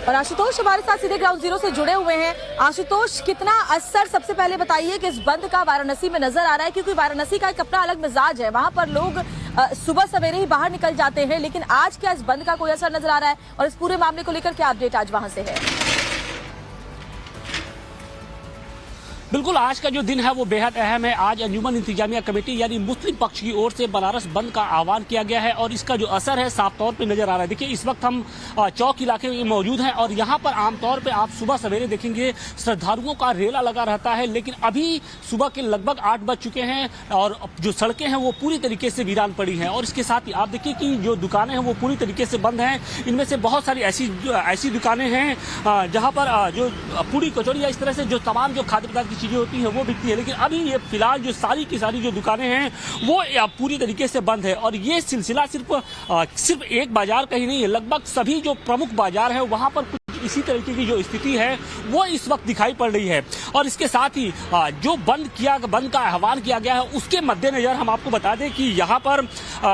और आशुतोष हमारे साथ सीधे ग्राउंड जीरो से जुड़े हुए हैं। आशुतोष, कितना असर सबसे पहले बताइए कि इस बंद का वाराणसी में नजर आ रहा है, क्योंकि वाराणसी का एक अपना अलग मिजाज है, वहां पर लोग सुबह सवेरे ही बाहर निकल जाते हैं, लेकिन आज क्या इस बंद का कोई असर नजर आ रहा है और इस पूरे मामले को लेकर क्या अपडेट आज वहां से है? बिल्कुल, आज का जो दिन है वो बेहद अहम है। आज अंजुमन इंतजामिया कमेटी यानी मुस्लिम पक्ष की ओर से बनारस बंद का आह्वान किया गया है और इसका जो असर है साफ तौर पे नजर आ रहा है। देखिए, इस वक्त हम चौक इलाके में मौजूद हैं और यहाँ पर आमतौर पे आप सुबह सवेरे देखेंगे श्रद्धालुओं का रेला लगा रहता है, लेकिन अभी सुबह के लगभग 8 बज चुके हैं और जो सड़कें हैं वो पूरी तरीके से वीरान पड़ी हैं। और इसके साथ ही आप देखिए कि जो दुकानें हैं वो पूरी तरीके से बंद हैं। इनमें से बहुत सारी ऐसी दुकानें हैं जहाँ पर जो पूरी कचौड़ी या इस तरह से जो तमाम जो खाद्य पदार्थ की चीजें होती हैं वो बिकती है, लेकिन अभी ये फिलहाल जो सारी की सारी जो दुकानें हैं वो पूरी तरीके से बंद है। और ये सिलसिला सिर्फ एक बाजार का ही नहीं है, लगभग सभी जो प्रमुख बाजार है वहां पर इसी तरीके की जो स्थिति है वो इस वक्त दिखाई पड़ रही है। और इसके साथ ही जो बंद का आह्वान किया गया है उसके मद्देनजर हम आपको बता दें कि यहाँ पर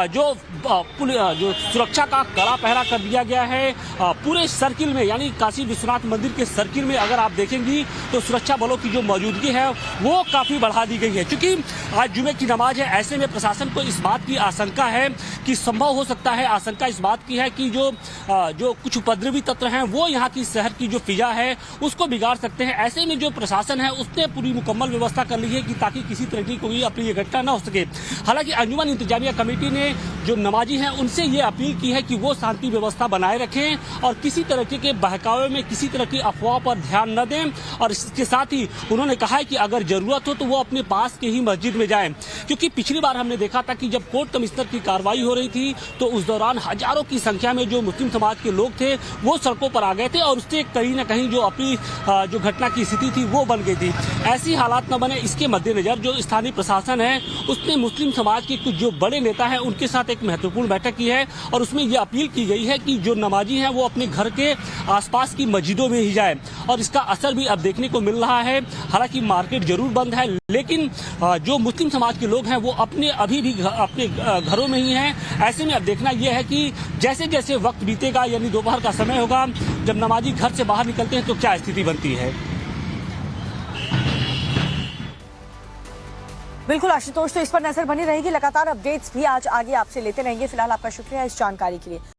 जो सुरक्षा का कड़ा पहरा कर दिया गया है पूरे सर्किल में, यानी काशी विश्वनाथ मंदिर के सर्किल में अगर आप देखेंगी तो सुरक्षा बलों की जो मौजूदगी है वो काफी बढ़ा दी गई है। क्योंकि आज जुमे की नमाज है, ऐसे में प्रशासन को इस बात की आशंका है कि संभव हो सकता है, आशंका इस बात की है कि जो कुछ उपद्रवी तत्व हैं वो यहाँ की शहर की जो फिजा है उसको बिगाड़ सकते हैं। ऐसे में जो प्रशासन है उसने पूरी मुकम्मल व्यवस्था कर ली है कि ताकि किसी तरह की कोई अप्रिय घटना न हो सके। हालांकि अंजुमन इंतजामिया कमेटी ने जो नमाजी हैं उनसे ये अपील की है कि वो शांति व्यवस्था बनाए रखें और किसी तरह के बहकावे में, किसी तरह की अफवाह पर ध्यान न दें। और इसके साथ ही उन्होंने कहा है कि अगर जरूरत हो तो वो अपने पास के ही मस्जिद में जाएं, क्योंकि पिछली बार हमने देखा था कि जब कोर्ट कमिश्नर की कार्रवाई हो रही थी तो उस दौरान हजारों की संख्या में जो मुस्लिम समाज के लोग थे वो सड़कों पर आ गए थे और उससे कहीं ना कहीं जो अपनी जो घटना की स्थिति थी वो बन गई थी। ऐसी हालात न बने, इसके मद्देनजर जो स्थानीय प्रशासन है उसने मुस्लिम समाज के कुछ जो बड़े नेता हैं उनके साथ एक महत्वपूर्ण बैठक की है और उसमें ये अपील की गई है कि जो नमाजी हैं वो अपने घर के आसपास की मस्जिदों में ही जाए। और इसका असर भी अब देखने को मिल रहा है। हालांकि मार्केट जरूर बंद है, लेकिन जो मुस्लिम समाज के लोग हैं वो अभी भी अपने घरों में ही हैं। ऐसे में अब देखना यह है कि जैसे जैसे वक्त बीतेगा, यानी दोपहर का समय होगा जब नमाजी घर से बाहर निकलते हैं तो क्या स्थिति बनती है। बिल्कुल आशुतोष, तो इस पर नजर बनी रहेगी, लगातार अपडेट्स भी आज आगे आपसे लेते रहेंगे। फिलहाल आपका शुक्रिया इस जानकारी के लिए।